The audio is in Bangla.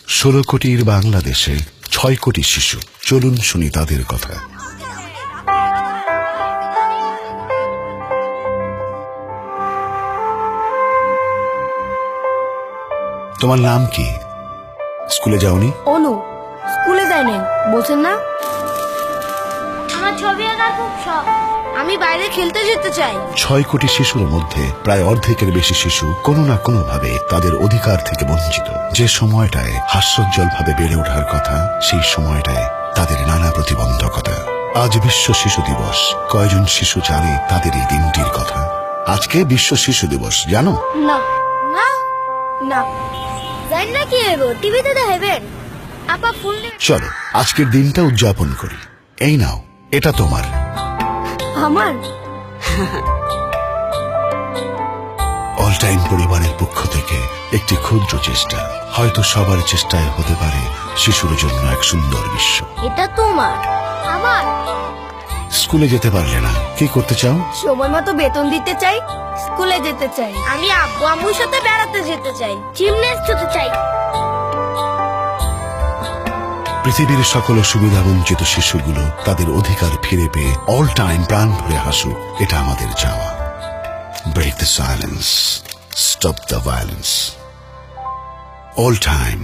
16 কোটির বাংলাদেশে 6 কোটি শিশু। চলুন শুনি তাদের কথা। তোমার নাম কি? স্কুলে যাওনি? অনু, স্কুলে যায়নি বলছেন না? আমার ছবি আঁকার খুব শখ। আমি বাইরে খেলতে যেতে চাই। 6 কোটি শিশুর মধ্যে প্রায় অর্ধেকের বেশি শিশু কোনো না কোনো ভাবে তাদের অধিকার থেকে বঞ্চিত। যে সময়টায় হাস্যোজ্জ্বল ভাবে বেড়ে ওঠার কথা, সেই সময়টায় তাদের নানা প্রতিবন্ধকতা। আজ বিশ্ব শিশু দিবস। কয়জন শিশু জানে তাদের এই দিনটির কথা? আজকে বিশ্ব শিশু দিবস, জানো? না না না, জানি না কি হইব, টিভিতে দেখাবেন। আপা ফুল চলো আজকের দিনটা উদযাপন করি। এই নাও, এটা তোমার। আমার অল টাইম পরিবারের পক্ষ থেকে একটি ক্ষুদ্র চেষ্টা, হয়তো সবার চেষ্টায় হতে পারে শিশুর জন্য এক সুন্দর বিশ্ব। এটা তোমার। আমার স্কুলে যেতে পারলে না, কি করতে চাও? সময় মতো বেতন দিতে চাই, স্কুলে যেতে চাই, আমি আব্বু আম্মুর সাথে বেড়াতে যেতে চাই, জিমন্যাস্ট হতে চাই। পৃথিবীর সকল সুবিধা বঞ্চিত শিশুগুলো তাদের অধিকার ফিরে পেয়ে অল টাইম প্রাণ ভরে হাসুক, এটা আমাদের চাওয়া। Break the silence, stop the violence. All time